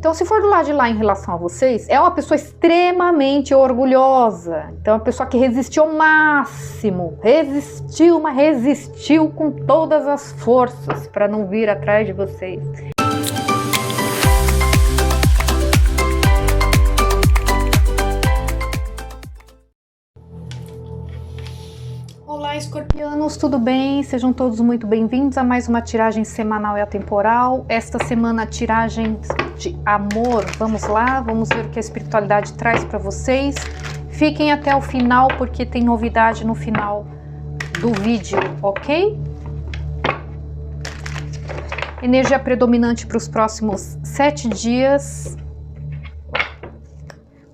Então, se for do lado de lá em relação a vocês, é uma pessoa extremamente orgulhosa. Então, é uma pessoa que resistiu ao máximo. Resistiu, mas resistiu com todas as forças para não vir atrás de vocês. Olá, escorpianos, tudo bem? Sejam todos muito bem-vindos a mais uma tiragem semanal e atemporal. Esta semana, tiragem de amor. Vamos lá, vamos ver o que a espiritualidade traz para vocês. Fiquem até o final, porque tem novidade no final do vídeo, ok? Energia predominante para os próximos 7 dias.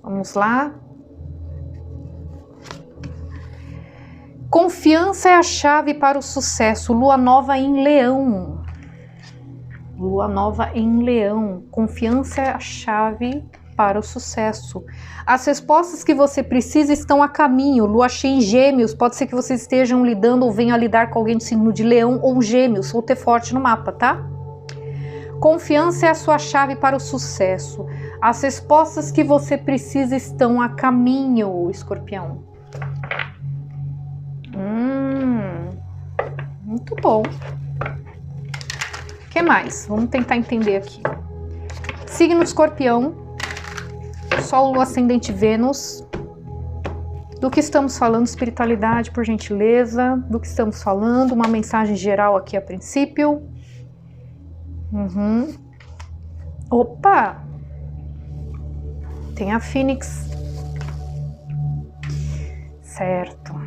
Vamos lá. Confiança é a chave para o sucesso. Lua nova em Leão. Lua nova em Leão. Confiança é a chave para o sucesso. As respostas que você precisa estão a caminho. Lua cheia em Gêmeos. Pode ser que vocês estejam lidando ou venham a lidar com alguém do signo de Leão ou Gêmeos. Ou ter forte no mapa, tá? Confiança é a sua chave para o sucesso. As respostas que você precisa estão a caminho, Escorpião. Muito bom. O que mais? Vamos tentar entender aqui. Signo Escorpião, Sol, Lua, Ascendente, Vênus. Do que estamos falando? Espiritualidade, por gentileza. Do que estamos falando? Uma mensagem geral aqui a princípio. Opa! Tem a Fênix. Certo.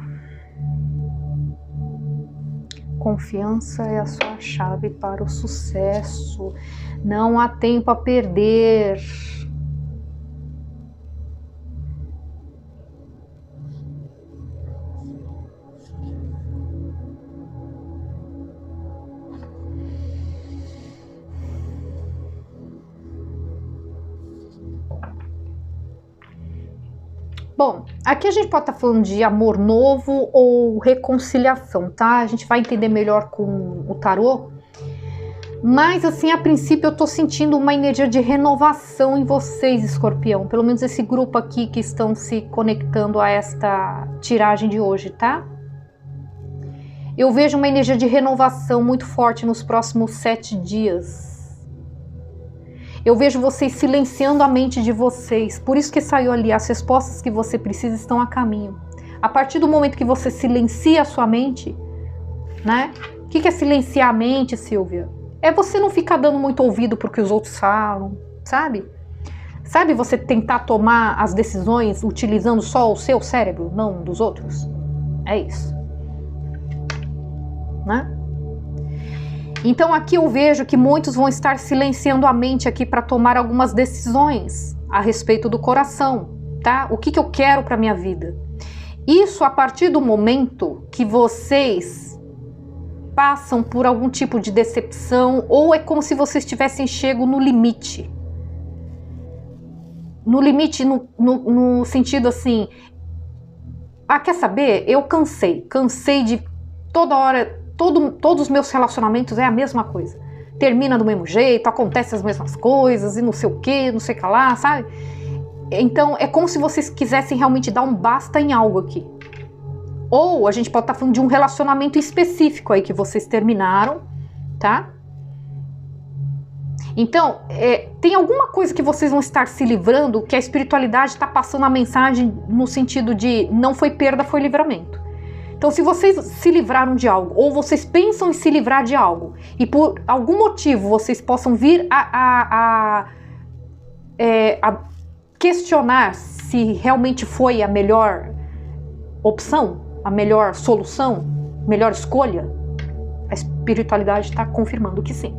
Confiança é a sua chave para o sucesso. Não há tempo a perder. Bom, aqui a gente pode estar falando de amor novo ou reconciliação, tá? A gente vai entender melhor com o tarô. Mas assim, a princípio eu tô sentindo uma energia de renovação em vocês, Escorpião. Pelo menos esse grupo aqui que estão se conectando a esta tiragem de hoje, tá? Eu vejo uma energia de renovação muito forte nos próximos 7 dias. Eu vejo vocês silenciando a mente de vocês. Por isso que saiu ali, as respostas que você precisa estão a caminho. A partir do momento que você silencia a sua mente, né? O que é silenciar a mente, Silvia? É você não ficar dando muito ouvido pro que os outros falam, sabe? Sabe você tentar tomar as decisões utilizando só o seu cérebro, não dos outros? É isso. Né? Então aqui eu vejo que muitos vão estar silenciando a mente aqui para tomar algumas decisões a respeito do coração, tá? O que eu quero para minha vida? Isso a partir do momento que vocês passam por algum tipo de decepção ou é como se vocês tivessem chego no limite. No limite no sentido assim, quer saber? Eu cansei de toda hora... Todos os meus relacionamentos é a mesma coisa. Termina do mesmo jeito, acontece as mesmas coisas e não sei o que, não sei o que lá, sabe? Então é como se vocês quisessem realmente dar um basta em algo aqui. Ou a gente pode estar falando de um relacionamento específico aí que vocês terminaram, tá? Então, tem alguma coisa que vocês vão estar se livrando que a espiritualidade está passando a mensagem no sentido de não foi perda, foi livramento. Então, se vocês se livraram de algo, ou vocês pensam em se livrar de algo, e por algum motivo vocês possam vir a questionar se realmente foi a melhor opção, a melhor solução, melhor escolha, a espiritualidade está confirmando que sim.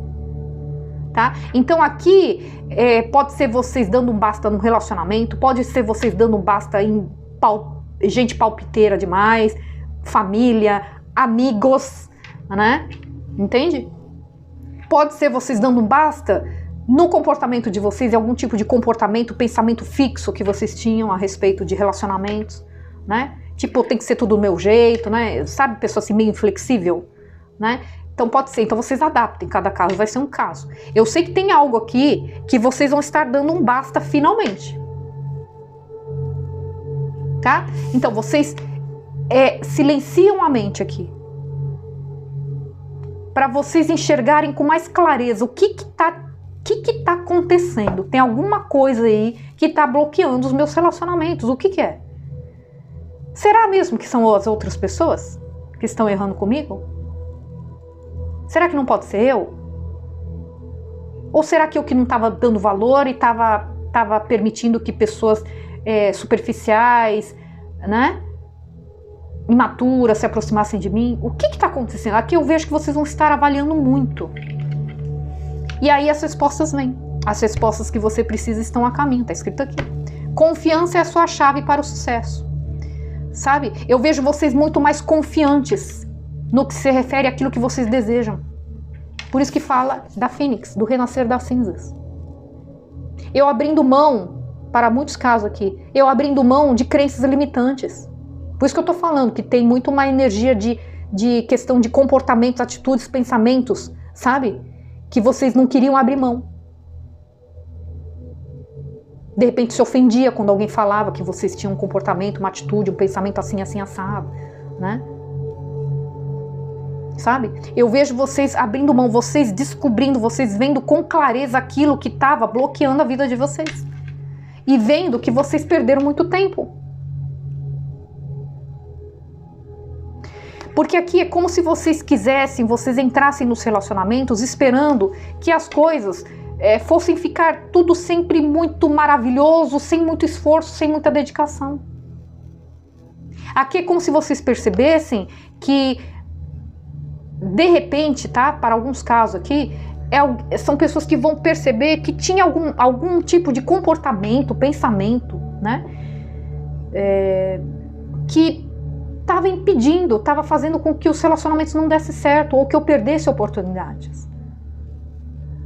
Tá? Então aqui pode ser vocês dando um basta num relacionamento, pode ser vocês dando um basta em gente palpiteira demais, família, amigos, né? Entende? Pode ser vocês dando um basta no comportamento de vocês, em algum tipo de comportamento, pensamento fixo que vocês tinham a respeito de relacionamentos, né? Tipo, tem que ser tudo do meu jeito, né? Sabe, pessoa assim meio inflexível, né? Então Então pode ser, então vocês adaptem, cada caso vai ser um caso. Eu sei que tem algo aqui que vocês vão estar dando um basta finalmente. Tá? Então vocês silenciam a mente aqui. Para vocês enxergarem com mais clareza o que tá acontecendo. Tem alguma coisa aí que tá bloqueando os meus relacionamentos. O que é? Será mesmo que são as outras pessoas que estão errando comigo? Será que não pode ser eu? Ou será que eu que não estava dando valor e estava permitindo que pessoas superficiais, né, imaturas se aproximassem de mim? O que está acontecendo? Aqui eu vejo que vocês vão estar avaliando muito. E aí as respostas vêm. As respostas que você precisa estão a caminho, está escrito aqui. Confiança é a sua chave para o sucesso. Sabe? Eu vejo vocês muito mais confiantes no que se refere àquilo que vocês desejam. Por isso que fala da Fênix, do renascer das cinzas. Eu abrindo mão, para muitos casos aqui, eu abrindo mão de crenças limitantes. Por isso que eu estou falando que tem muito uma energia de questão de comportamentos, atitudes, pensamentos, sabe? Que vocês não queriam abrir mão. De repente se ofendia quando alguém falava que vocês tinham um comportamento, uma atitude, um pensamento assim, assim, assado, né? Sabe? Eu vejo vocês abrindo mão, vocês descobrindo, vocês vendo com clareza aquilo que estava bloqueando a vida de vocês. E vendo que vocês perderam muito tempo. Porque aqui é como se vocês quisessem, vocês entrassem nos relacionamentos esperando que as coisas fossem ficar tudo sempre muito maravilhoso, sem muito esforço, sem muita dedicação. Aqui é como se vocês percebessem que, de repente, tá? Para alguns casos aqui, são pessoas que vão perceber que tinha algum tipo de comportamento, pensamento, né? Que estava impedindo, estava fazendo com que os relacionamentos não dessem certo ou que eu perdesse oportunidades.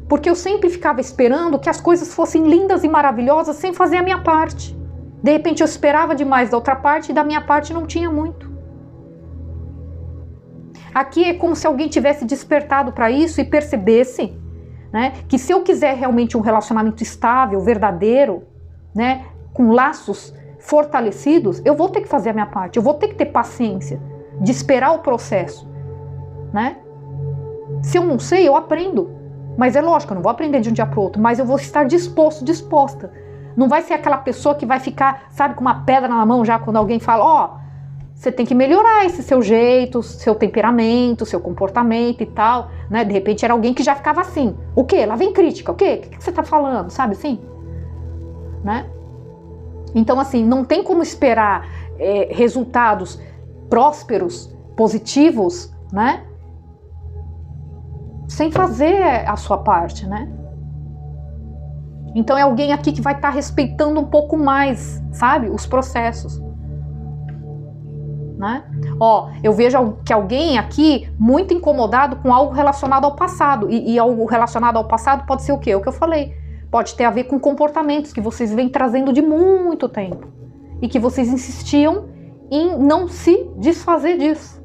Porque eu sempre ficava esperando que as coisas fossem lindas e maravilhosas sem fazer a minha parte. De repente eu esperava demais da outra parte e da minha parte não tinha muito. Aqui é como se alguém tivesse despertado para isso e percebesse, né, que se eu quiser realmente um relacionamento estável, verdadeiro, né, com laços fortalecidos, eu vou ter que fazer a minha parte, eu vou ter que ter paciência de esperar o processo, né? Se eu não sei, eu aprendo. Mas é lógico, eu não vou aprender de um dia para o outro, mas eu vou estar disposta. Não vai ser aquela pessoa que vai ficar, sabe, com uma pedra na mão já quando alguém fala, ó, você tem que melhorar esse seu jeito, seu temperamento, seu comportamento e tal, né? De repente era alguém que já ficava assim. O quê? Lá vem crítica. O quê? O que você tá falando? Sabe assim? Né? Então, assim, não tem como esperar resultados prósperos, positivos, né? Sem fazer a sua parte, né? Então é alguém aqui que vai estar respeitando um pouco mais, sabe? Os processos. Né? Ó, eu vejo que alguém aqui muito incomodado com algo relacionado ao passado. E algo relacionado ao passado pode ser o quê? O que eu falei. Pode ter a ver com comportamentos que vocês vêm trazendo de muito tempo. E que vocês insistiam em não se desfazer disso.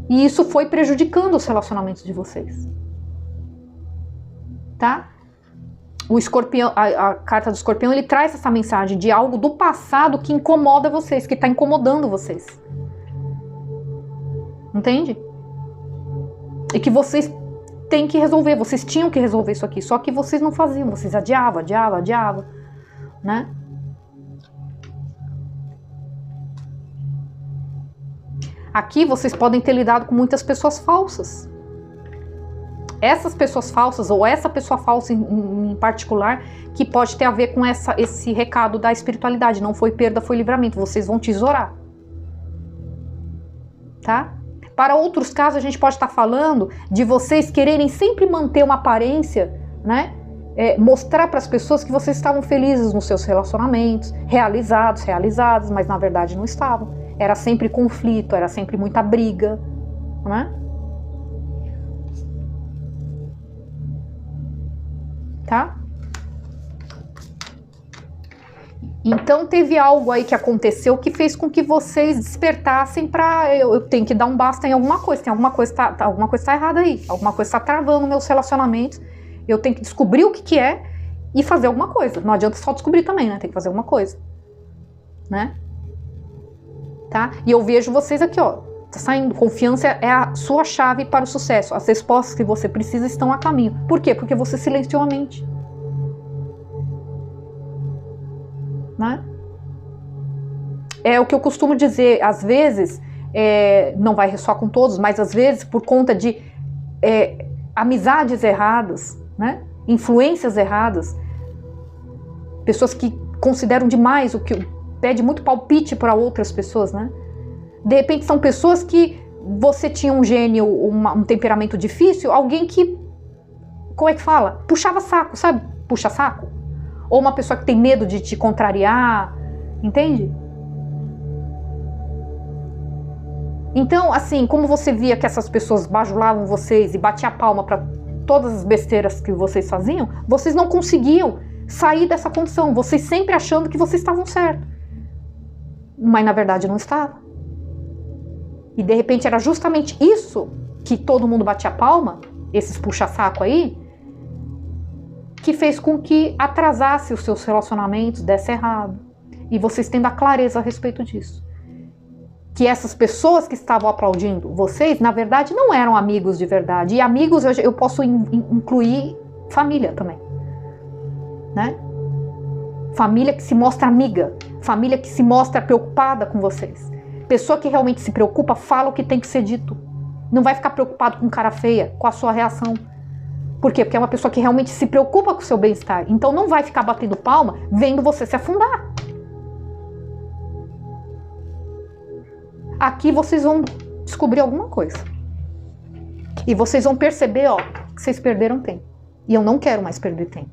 E isso foi prejudicando os relacionamentos de vocês. Tá? O escorpião, a carta do escorpião, ele traz essa mensagem de algo do passado que incomoda vocês, que está incomodando vocês. Entende? E que vocês têm que resolver, vocês tinham que resolver isso aqui, só que vocês não faziam, vocês adiavam, né? Aqui vocês podem ter lidado com muitas pessoas falsas. Essas pessoas falsas, ou essa pessoa falsa em particular, que pode ter a ver com esse recado da espiritualidade. Não foi perda, foi livramento. Vocês vão tesourar. Tá? Para outros casos, a gente pode estar falando de vocês quererem sempre manter uma aparência, né? Mostrar para as pessoas que vocês estavam felizes nos seus relacionamentos, realizados, mas na verdade não estavam. Era sempre conflito, era sempre muita briga, né? Então teve algo aí que aconteceu que fez com que vocês despertassem para eu tenho que dar um basta em alguma coisa, tem alguma coisa tá errada aí, alguma coisa tá travando meus relacionamentos, eu tenho que descobrir o que é e fazer alguma coisa. Não adianta só descobrir também, né? Tem que fazer alguma coisa, né? Tá? E eu vejo vocês aqui, ó, tá saindo. Confiança é a sua chave para o sucesso. As respostas que você precisa estão a caminho. Por quê? Porque você silenciou a mente. Né? É o que eu costumo dizer, às vezes, não vai ressoar com todos, mas às vezes por conta de amizades erradas, né? Influências erradas, pessoas que consideram demais o que pede muito palpite para outras pessoas, né? De repente são pessoas que você tinha um gênio, um temperamento difícil, alguém que, como é que fala? Puxava saco, sabe? Puxa saco. Ou uma pessoa que tem medo de te contrariar, entende? Então, assim, como você via que essas pessoas bajulavam vocês e batiam a palma para todas as besteiras que vocês faziam, vocês não conseguiam sair dessa condição, vocês sempre achando que vocês estavam certos. Mas na verdade não estava. E de repente era justamente isso que todo mundo batia a palma, esses puxa-saco aí, que fez com que atrasasse os seus relacionamentos, desse errado. E vocês tendo a clareza a respeito disso. Que essas pessoas que estavam aplaudindo vocês, na verdade, não eram amigos de verdade. E amigos eu posso incluir família também. Né? Família que se mostra amiga. Família que se mostra preocupada com vocês. Pessoa que realmente se preocupa, fala o que tem que ser dito. Não vai ficar preocupado com cara feia, com a sua reação. Por quê? Porque é uma pessoa que realmente se preocupa com o seu bem-estar. Então não vai ficar batendo palma vendo você se afundar. Aqui vocês vão descobrir alguma coisa. E vocês vão perceber, ó, que vocês perderam tempo. E eu não quero mais perder tempo.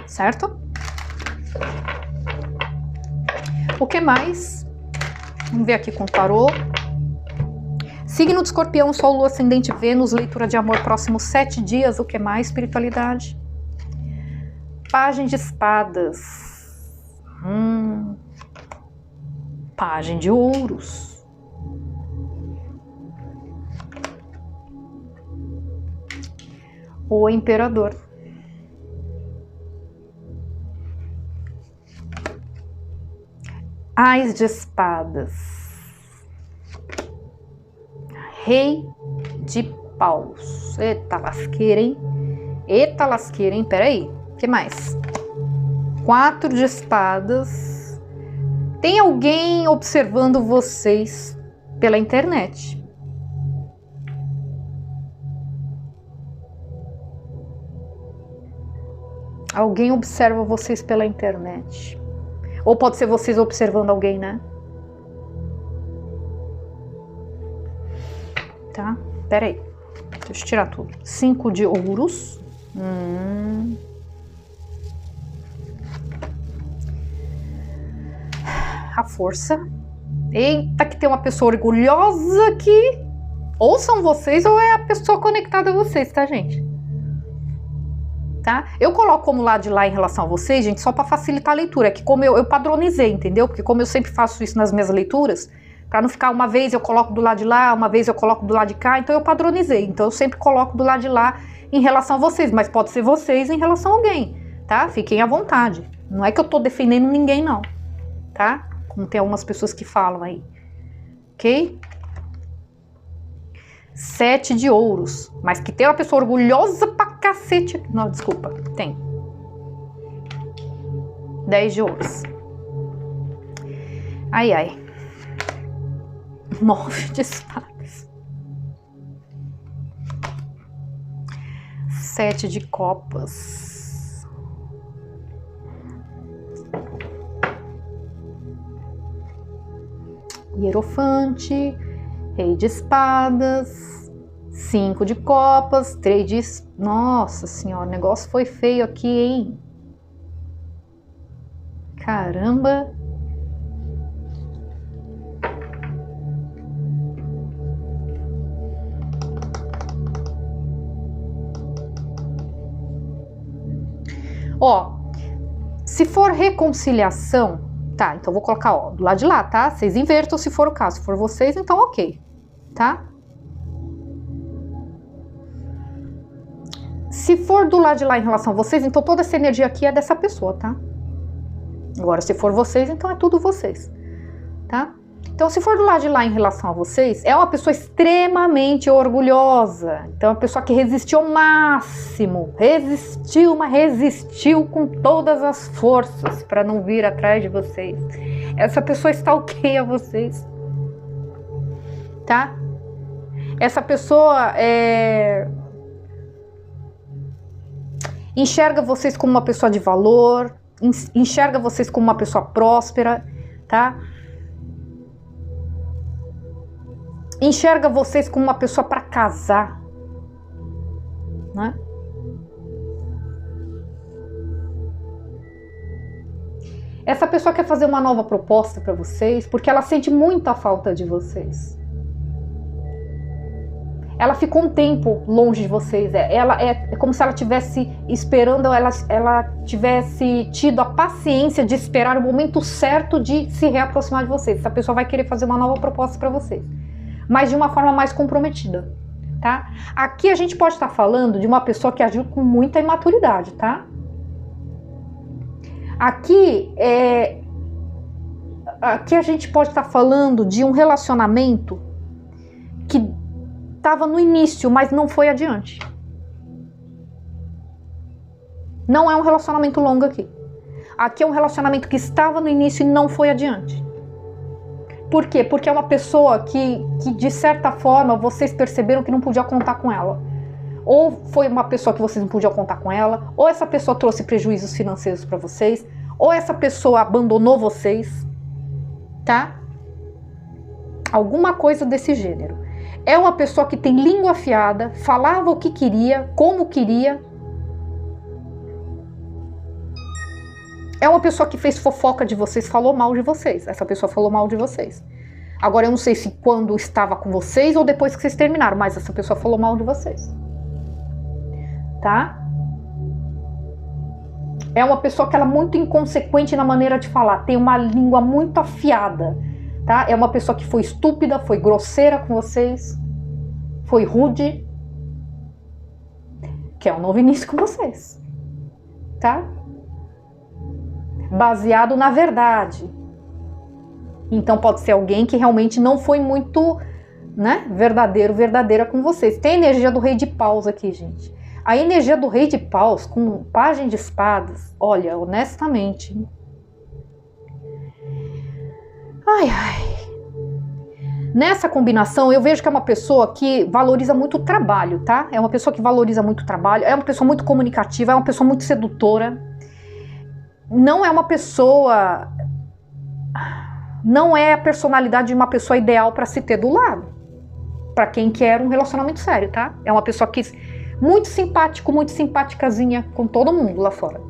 Certo? O que mais? Vamos ver aqui com o tarô. Signo de Escorpião, Sol, Lua, Ascendente, Vênus, leitura de amor, próximos 7 dias, o que mais? Espiritualidade. Pagem de espadas. Pagem de ouros. O Imperador. Ás de espadas. Rei de paus. Eita lasqueira, hein? Eita lasqueira, hein? Peraí. O que mais? 4 de espadas. Tem alguém observando vocês pela internet. Alguém observa vocês pela internet. Ou pode ser vocês observando alguém, né? Tá? Pera aí. Deixa eu tirar tudo. 5 de ouros. A força. Eita, que tem uma pessoa orgulhosa aqui. Ou são vocês ou é a pessoa conectada a vocês, tá, gente? Tá? Eu coloco como lado de lá em relação a vocês, gente, só para facilitar a leitura. É que como eu padronizei, entendeu? Porque como eu sempre faço isso nas minhas leituras, para não ficar uma vez eu coloco do lado de lá, uma vez eu coloco do lado de cá, então eu padronizei. Então eu sempre coloco do lado de lá em relação a vocês, mas pode ser vocês em relação a alguém, tá? Fiquem à vontade. Não é que eu tô defendendo ninguém, não, tá? Como tem algumas pessoas que falam aí, ok? 7 de ouros, mas que tem uma pessoa orgulhosa pra cacete. Não, desculpa, tem. 10 de ouros. Ai, ai. 9 de espadas. 7 de copas. Hierofante. Rei de espadas. 5 de copas. 3 de... Nossa senhora, o negócio foi feio aqui, hein? Caramba. Ó, se for reconciliação, tá, então vou colocar, ó, do lado de lá, tá? Vocês invertam se for o caso. Se for vocês, então ok, tá? Se for do lado de lá em relação a vocês, então toda essa energia aqui é dessa pessoa, tá? Agora, se for vocês, então é tudo vocês, tá? Então, se for do lado de lá em relação a vocês, é uma pessoa extremamente orgulhosa. Então, é uma pessoa que resistiu ao máximo. Resistiu, mas resistiu com todas as forças para não vir atrás de vocês. Essa pessoa stalkeia vocês, tá? Essa pessoa enxerga vocês como uma pessoa de valor, enxerga vocês como uma pessoa próspera, tá? Enxerga vocês como uma pessoa para casar, né? Essa pessoa quer fazer uma nova proposta para vocês porque ela sente muita falta de vocês. Ela ficou um tempo longe de vocês. É como se ela estivesse esperando, ela tivesse tido a paciência de esperar o momento certo de se reaproximar de vocês. Essa pessoa vai querer fazer uma nova proposta para vocês, mas de uma forma mais comprometida, tá? Aqui a gente pode estar falando de uma pessoa que agiu com muita imaturidade, tá? Aqui a gente pode estar falando de um relacionamento que estava no início, mas não foi adiante. Não é um relacionamento longo aqui. Aqui é um relacionamento que estava no início e não foi adiante. Por quê? Porque é uma pessoa que de certa forma vocês perceberam que não podia contar com ela. Ou foi uma pessoa que vocês não podiam contar com ela, ou essa pessoa trouxe prejuízos financeiros para vocês, ou essa pessoa abandonou vocês, tá? Alguma coisa desse gênero. É uma pessoa que tem língua afiada, falava o que queria, como queria. É uma pessoa que fez fofoca de vocês, falou mal de vocês. Essa pessoa falou mal de vocês. Agora eu não sei se quando estava com vocês ou depois que vocês terminaram, mas essa pessoa falou mal de vocês. Tá? É uma pessoa que ela é muito inconsequente na maneira de falar, tem uma língua muito afiada, tá? É uma pessoa que foi estúpida, foi grosseira com vocês, foi rude, quer um novo início com vocês, tá? Baseado na verdade. Então pode ser alguém que realmente não foi muito, né, verdadeira com vocês. Tem a energia do Rei de Paus aqui, gente. A energia do Rei de Paus com Pajem de Espadas, olha, honestamente. Ai. Nessa combinação, eu vejo que é uma pessoa que valoriza muito o trabalho, tá? É uma pessoa que valoriza muito o trabalho, é uma pessoa muito comunicativa, é uma pessoa muito sedutora. Não é uma pessoa... Não é a personalidade de uma pessoa ideal para se ter do lado. Para quem quer um relacionamento sério, tá? É uma pessoa que... muito simpático, muito simpaticazinha com todo mundo lá fora,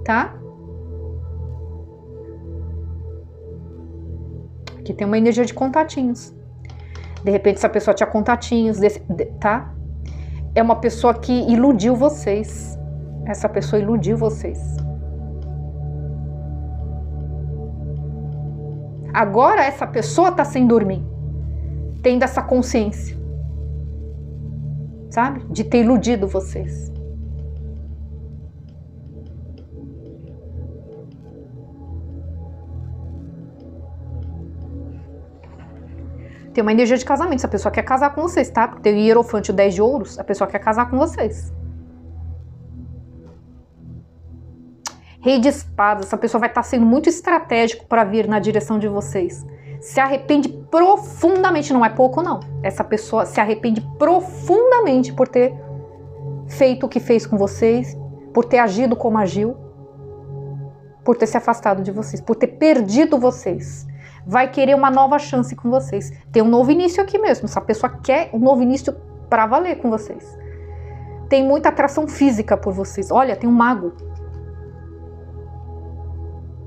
tá? Aqui tem uma energia de contatinhos. De repente essa pessoa tinha contatinhos, tá? É uma pessoa que iludiu vocês. Essa pessoa iludiu vocês. Agora essa pessoa tá sem dormir, tendo essa consciência, sabe? De ter iludido vocês. Tem uma energia de casamento. Essa pessoa quer casar com vocês, tá? Porque tem o Hierofante, o 10 de ouros. A pessoa quer casar com vocês. Rei de espadas. Essa pessoa vai estar sendo muito estratégico para vir na direção de vocês. Se arrepende profundamente. Não é pouco, não. Essa pessoa se arrepende profundamente por ter feito o que fez com vocês, por ter agido como agiu, por ter se afastado de vocês, por ter perdido vocês. Vai querer uma nova chance com vocês. Tem um novo início aqui mesmo. Essa pessoa quer um novo início para valer com vocês. Tem muita atração física por vocês. Olha, tem um mago.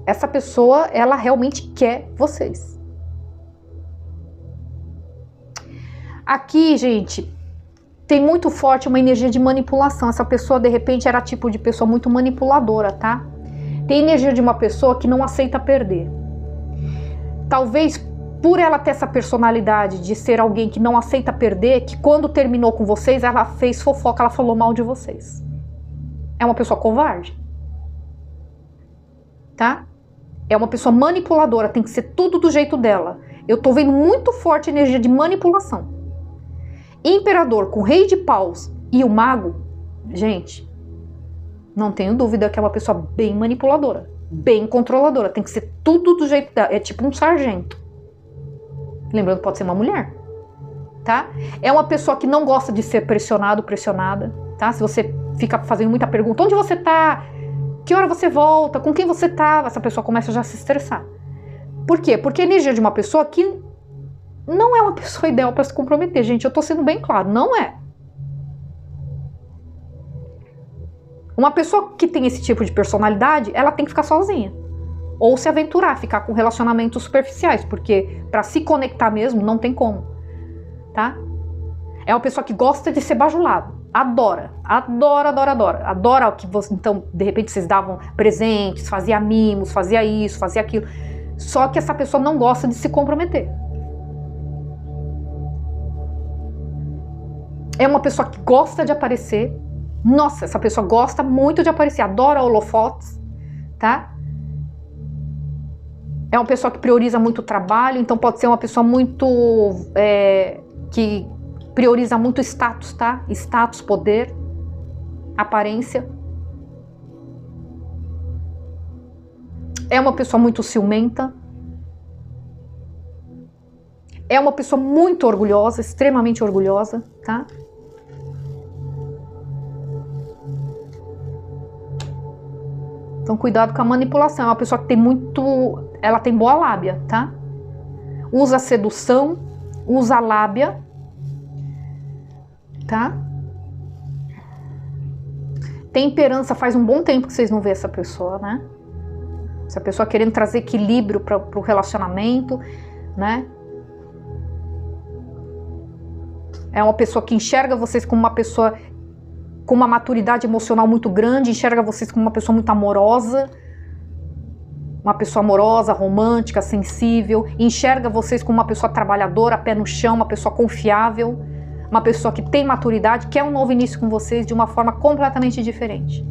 Essa pessoa, ela realmente quer vocês. Aqui, gente, tem muito forte uma energia de manipulação. Essa pessoa, de repente, era tipo de pessoa muito manipuladora, tá? Tem energia de uma pessoa que não aceita perder. Talvez por ela ter essa personalidade de ser alguém que não aceita perder, que quando terminou com vocês, ela fez fofoca, ela falou mal de vocês. É uma pessoa covarde. Tá? É uma pessoa manipuladora, tem que ser tudo do jeito dela. Eu tô vendo muito forte a energia de manipulação. Imperador com rei de paus e o mago, gente, não tenho dúvida que é uma pessoa bem manipuladora, bem controladora, tem que ser tudo do jeito dela, é tipo um sargento. Lembrando que pode ser uma mulher, tá? É uma pessoa que não gosta de ser pressionado, pressionada, tá? Se você fica fazendo muita pergunta, onde você tá? Que hora você volta? Com quem você tá? Essa pessoa começa já a se estressar. Por quê? Porque a energia de uma pessoa que não é uma pessoa ideal para se comprometer, gente. Eu tô sendo bem claro, não é. Uma pessoa que tem esse tipo de personalidade, ela tem que ficar sozinha. Ou se aventurar, ficar com relacionamentos superficiais, porque para se conectar mesmo, não tem como. Tá? É uma pessoa que gosta de ser bajulado. Adora, adora, adora, adora. Adora que você, então, de repente, vocês davam presentes, fazia mimos, fazia isso, fazia aquilo. Só que essa pessoa não gosta de se comprometer. É uma pessoa que gosta de aparecer. Nossa, essa pessoa gosta muito de aparecer, adora holofotes, tá? É uma pessoa que prioriza muito o trabalho, então pode ser uma pessoa muito... que prioriza muito status, tá? Status, poder, aparência. É uma pessoa muito ciumenta. É uma pessoa muito orgulhosa, extremamente orgulhosa, tá? Então, cuidado com a manipulação. É uma pessoa que tem muito... Ela tem boa lábia, tá? Usa sedução, usa lábia, tá? Temperança, faz um bom tempo que vocês não vê essa pessoa, né? Essa pessoa querendo trazer equilíbrio para o relacionamento, né? É uma pessoa que enxerga vocês como uma pessoa com uma maturidade emocional muito grande, enxerga vocês como uma pessoa muito amorosa, uma pessoa amorosa, romântica, sensível, enxerga vocês como uma pessoa trabalhadora, pé no chão, uma pessoa confiável, uma pessoa que tem maturidade, quer um novo início com vocês de uma forma completamente diferente.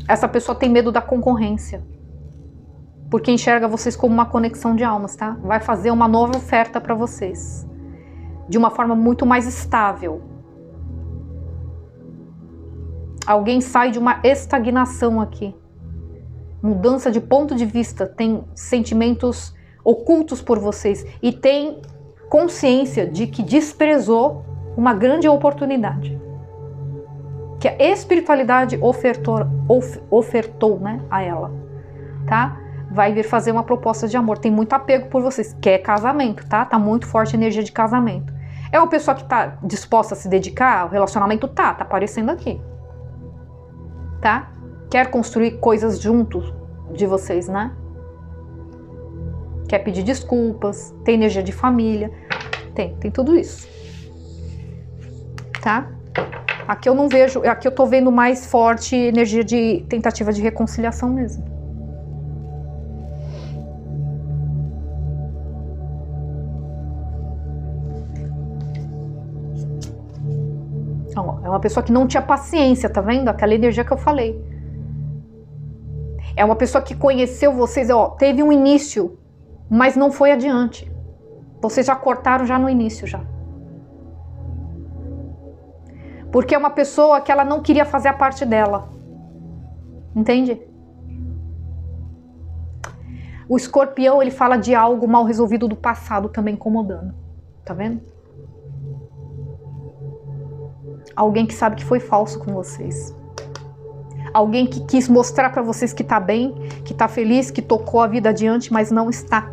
Essa pessoa tem medo da concorrência, porque enxerga vocês como uma conexão de almas, tá? Vai fazer uma nova oferta para vocês, de uma forma muito mais estável. Alguém sai de uma estagnação aqui, mudança de ponto de vista, tem sentimentos ocultos por vocês e tem consciência de que desprezou uma grande oportunidade que a espiritualidade ofertou, né, a ela, tá? Vai vir fazer uma proposta de amor, tem muito apego por vocês, quer casamento, tá? Tá muito forte a energia de casamento. É uma pessoa que tá disposta a se dedicar, o relacionamento tá aparecendo aqui, tá? Quer construir coisas juntos de vocês, né? Quer pedir desculpas, tem energia de família, tem tudo isso, tá? Aqui eu não vejo, aqui eu tô vendo mais forte energia de tentativa de reconciliação mesmo. É uma pessoa que não tinha paciência, tá vendo? Aquela energia que eu falei. É uma pessoa que conheceu vocês, ó, teve um início, mas não foi adiante. Vocês já cortaram já no início já. Porque é uma pessoa que ela não queria fazer a parte dela. Entende? O escorpião, ele fala de algo mal resolvido do passado também incomodando. Tá vendo? Alguém que sabe que foi falso com vocês. Alguém que quis mostrar pra vocês que tá bem, que tá feliz, que tocou a vida adiante, mas não está.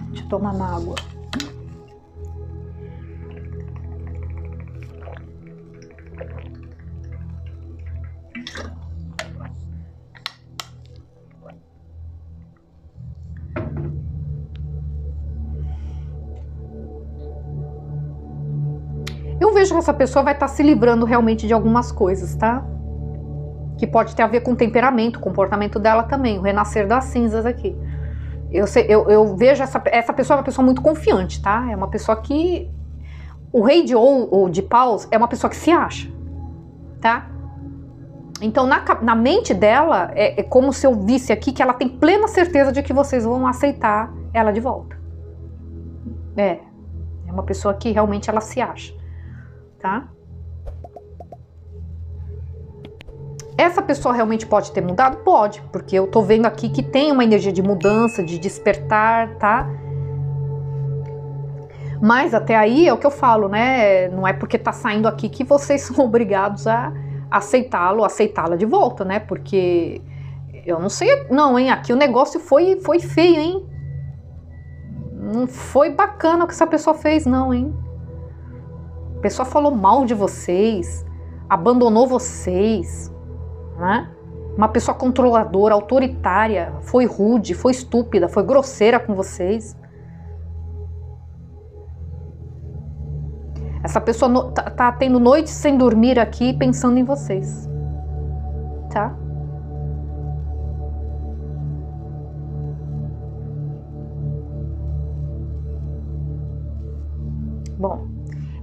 Deixa eu tomar uma água. vejo que essa pessoa vai estar se livrando realmente de algumas coisas, tá? Que pode ter a ver com o temperamento, o comportamento dela também, o renascer das cinzas aqui. Eu vejo essa pessoa é uma pessoa muito confiante, tá? É uma pessoa que... O rei de paus é uma pessoa que se acha, tá? Então, na mente dela, é como se eu visse aqui que ela tem plena certeza de que vocês vão aceitar ela de volta. É uma pessoa que realmente ela se acha, tá? Essa pessoa realmente pode ter mudado? Pode, porque eu tô vendo aqui que tem uma energia de mudança, de despertar, tá? Mas até aí é o que eu falo, né? Não é porque tá saindo aqui que vocês são obrigados a aceitá-la de volta, né? Porque eu não sei, não, hein? Aqui o negócio foi feio, hein? Não foi bacana o que essa pessoa fez, não, hein? A pessoa falou mal de vocês, abandonou vocês, né? Uma pessoa controladora, autoritária, foi rude, foi estúpida, foi grosseira com vocês. Essa pessoa tá tendo noites sem dormir aqui pensando em vocês, tá? Bom,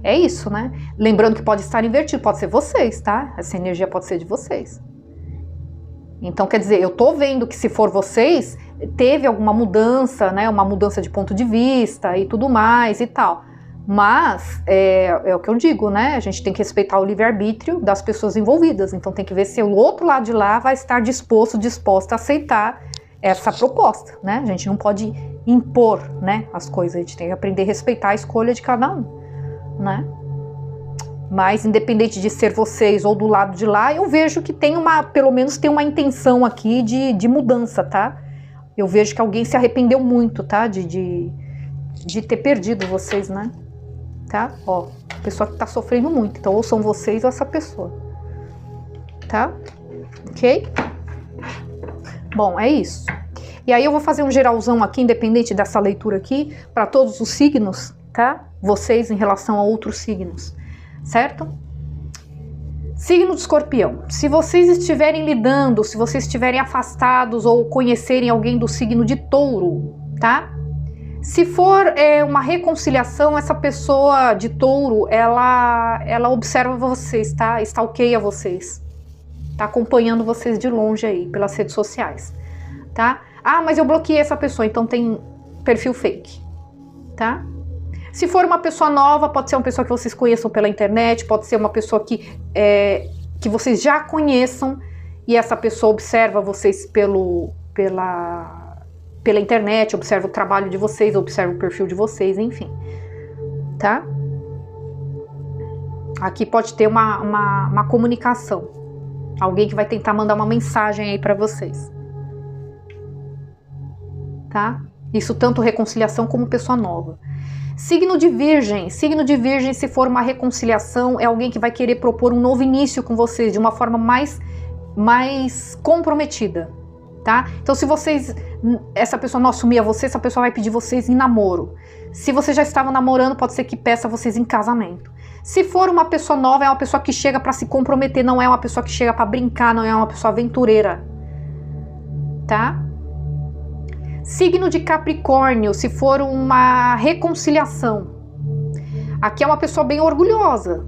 é isso, né? Lembrando que pode estar invertido, pode ser vocês, tá? Essa energia pode ser de vocês. Então, quer dizer, eu tô vendo que se for vocês, teve alguma mudança, né? Uma mudança de ponto de vista e tudo mais e tal. Mas, é o que eu digo, né? A gente tem que respeitar o livre-arbítrio das pessoas envolvidas. Então tem que ver se o outro lado de lá vai estar disposta a aceitar essa proposta, né? A gente não pode impor, né, as coisas. A gente tem que aprender a respeitar a escolha de cada um, né? Mas independente de ser vocês ou do lado de lá, eu vejo que tem pelo menos tem uma intenção aqui de mudança, tá? Eu vejo que alguém se arrependeu muito, tá? De ter perdido vocês, né? Tá? Ó, a pessoa que tá sofrendo muito. Então, ou são vocês ou essa pessoa. Tá? Ok? Bom, é isso. E aí eu vou fazer um geralzão aqui, independente dessa leitura aqui, para todos os signos, tá? Vocês em relação a outros signos. Certo? Signo de Escorpião. Se vocês estiverem lidando, se vocês estiverem afastados ou conhecerem alguém do signo de Touro, tá? Se for uma reconciliação, essa pessoa de Touro, ela observa vocês, tá? Stalkeia vocês. Tá acompanhando vocês de longe aí, pelas redes sociais, tá? Ah, mas eu bloqueei essa pessoa, então tem perfil fake, tá? Se for uma pessoa nova, pode ser uma pessoa que vocês conheçam pela internet, pode ser uma pessoa que vocês já conheçam e essa pessoa observa vocês pela internet, observa o trabalho de vocês, observa o perfil de vocês, enfim, tá? Aqui pode ter uma comunicação, alguém que vai tentar mandar uma mensagem aí para vocês, tá? Isso tanto reconciliação como pessoa nova. Signo de Virgem, se for uma reconciliação, é alguém que vai querer propor um novo início com vocês, de uma forma mais comprometida, tá? Então se essa pessoa não assumir a você, essa pessoa vai pedir vocês em namoro. Se vocês já estavam namorando, pode ser que peça vocês em casamento. Se for uma pessoa nova, é uma pessoa que chega para se comprometer, não é uma pessoa que chega para brincar, não é uma pessoa aventureira, tá? Signo de Capricórnio, se for uma reconciliação, aqui é uma pessoa bem orgulhosa.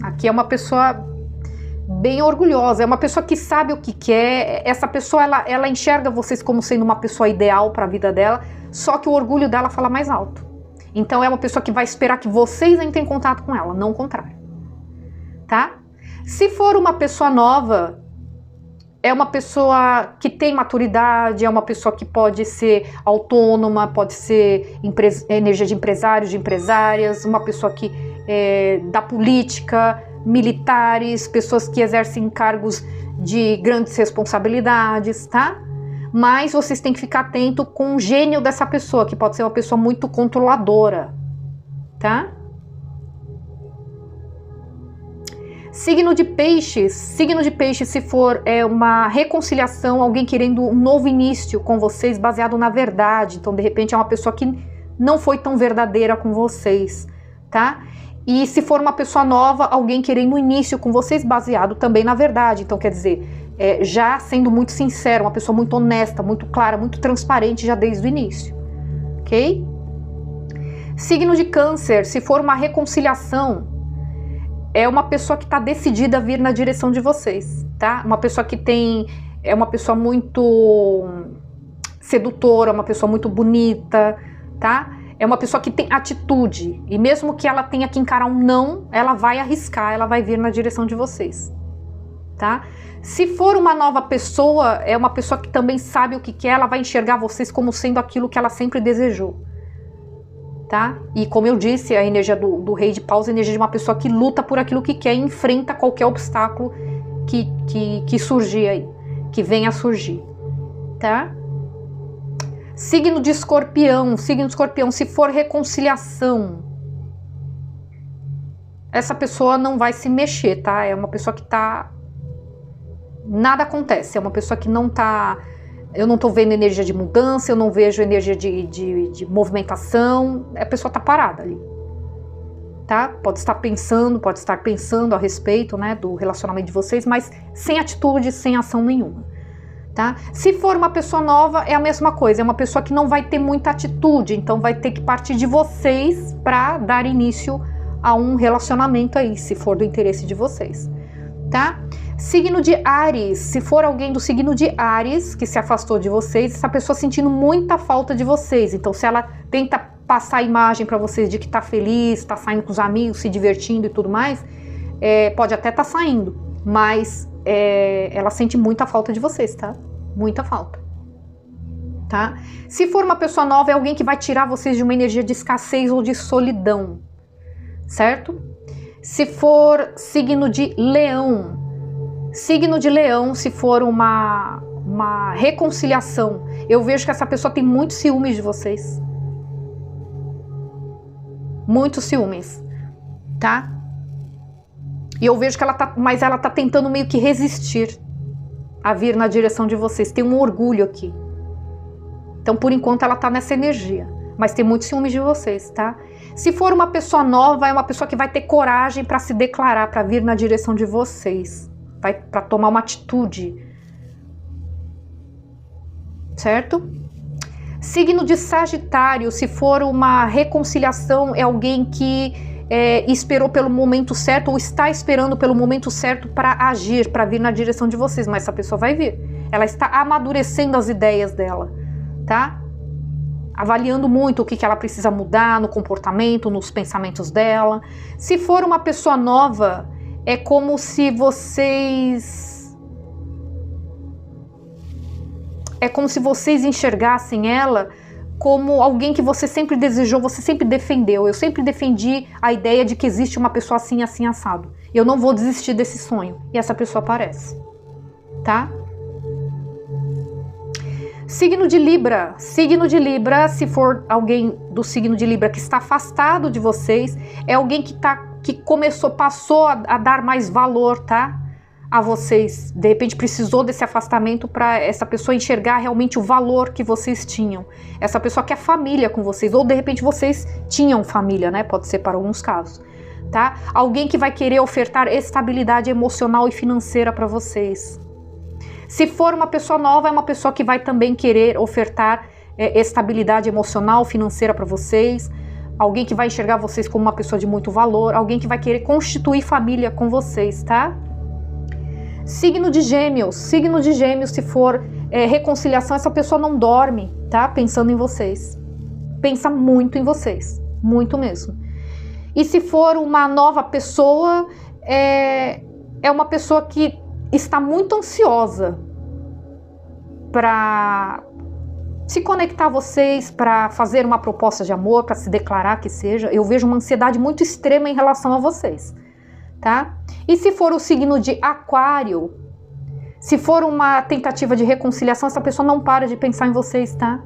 Aqui é uma pessoa bem orgulhosa, é uma pessoa que sabe o que quer. Essa pessoa, ela enxerga vocês como sendo uma pessoa ideal para a vida dela, só que o orgulho dela fala mais alto. Então é uma pessoa que vai esperar que vocês entrem em contato com ela, não o contrário, tá? Se for uma pessoa nova, é uma pessoa que tem maturidade, é uma pessoa que pode ser autônoma, pode ser energia de empresários, de empresárias, uma pessoa que da política, militares, pessoas que exercem cargos de grandes responsabilidades, tá? Mas vocês têm que ficar atento com o gênio dessa pessoa, que pode ser uma pessoa muito controladora, tá? Signo de Peixes, se for uma reconciliação, alguém querendo um novo início com vocês baseado na verdade. Então, de repente, é uma pessoa que não foi tão verdadeira com vocês, tá? E se for uma pessoa nova, alguém querer ir no início com vocês, baseado também na verdade. Então, quer dizer, já sendo muito sincero, uma pessoa muito honesta, muito clara, muito transparente já desde o início, ok? Signo de Câncer, se for uma reconciliação, é uma pessoa que está decidida a vir na direção de vocês, tá? Uma pessoa que é uma pessoa muito sedutora, uma pessoa muito bonita, tá? É uma pessoa que tem atitude, e mesmo que ela tenha que encarar um não, ela vai arriscar, ela vai vir na direção de vocês, tá? Se for uma nova pessoa, é uma pessoa que também sabe o que quer, ela vai enxergar vocês como sendo aquilo que ela sempre desejou, tá? E como eu disse, a energia do Rei de Paus é a energia de uma pessoa que luta por aquilo que quer e enfrenta qualquer obstáculo que surgir aí, que venha a surgir, tá? Signo de Escorpião, se for reconciliação, essa pessoa não vai se mexer, tá? É uma pessoa que tá... Nada acontece, é uma pessoa que não tá... Eu não tô vendo energia de mudança, eu não vejo energia de movimentação, a pessoa tá parada ali, tá? Pode estar pensando a respeito, né, do relacionamento de vocês, mas sem atitude, sem ação nenhuma. Tá? Se for uma pessoa nova, é a mesma coisa, é uma pessoa que não vai ter muita atitude, então vai ter que partir de vocês para dar início a um relacionamento aí, se for do interesse de vocês, tá? Signo de Áries, se for alguém do signo de Áries que se afastou de vocês, essa pessoa sentindo muita falta de vocês, então se ela tenta passar a imagem para vocês de que tá feliz, tá saindo com os amigos, se divertindo e tudo mais, pode até tá saindo, mas ela sente muita falta de vocês, tá? Muita falta, tá? Se for uma pessoa nova, é alguém que vai tirar vocês de uma energia de escassez ou de solidão, certo? Se for signo de Leão, se for uma reconciliação, eu vejo que essa pessoa tem muitos ciúmes de vocês. Muitos ciúmes, tá? E eu vejo que ela tá tentando meio que resistir a vir na direção de vocês. Tem um orgulho aqui. Então, por enquanto, ela tá nessa energia. Mas tem muitos ciúmes de vocês, tá? Se for uma pessoa nova, é uma pessoa que vai ter coragem para se declarar, para vir na direção de vocês. Para tomar uma atitude. Certo? Signo de Sagitário, se for uma reconciliação, é alguém que esperou pelo momento certo ou está esperando pelo momento certo para agir, para vir na direção de vocês, mas essa pessoa vai vir. Ela está amadurecendo as ideias dela, tá? Avaliando muito o que ela precisa mudar no comportamento, nos pensamentos dela. Se for uma pessoa nova, é como se vocês enxergassem ela como alguém que você sempre desejou, você sempre defendeu. Eu sempre defendi a ideia de que existe uma pessoa assim, assim, assado. Eu não vou desistir desse sonho. E essa pessoa aparece, tá? Signo de Libra, se for alguém do signo de Libra que está afastado de vocês, é alguém que passou a dar mais valor, tá? A vocês, de repente precisou desse afastamento para essa pessoa enxergar realmente o valor que vocês tinham. Essa pessoa quer família com vocês, ou de repente vocês tinham família, né? Pode ser para alguns casos, tá? Alguém que vai querer ofertar estabilidade emocional e financeira para vocês. Se for uma pessoa nova, é uma pessoa que vai também querer ofertar estabilidade emocional, financeira para vocês. Alguém que vai enxergar vocês como uma pessoa de muito valor, alguém que vai querer constituir família com vocês, tá? Signo de Gêmeos, se for reconciliação, essa pessoa não dorme, tá? Pensando em vocês. Pensa muito em vocês, muito mesmo. E se for uma nova pessoa, é uma pessoa que está muito ansiosa para se conectar a vocês, para fazer uma proposta de amor, para se declarar que seja. Eu vejo uma ansiedade muito extrema em relação a vocês, tá? E se for o signo de Aquário, se for uma tentativa de reconciliação, essa pessoa não para de pensar em vocês, tá?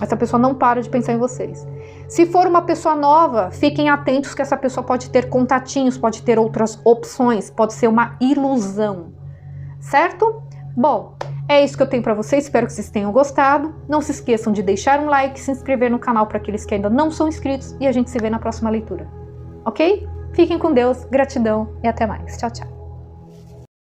Essa pessoa não para de pensar em vocês. Se for uma pessoa nova, fiquem atentos que essa pessoa pode ter contatinhos, pode ter outras opções, pode ser uma ilusão, certo? Bom, é isso que eu tenho para vocês, espero que vocês tenham gostado. Não se esqueçam de deixar um like, se inscrever no canal para aqueles que ainda não são inscritos e a gente se vê na próxima leitura. Ok? Fiquem com Deus, gratidão e até mais. Tchau, tchau.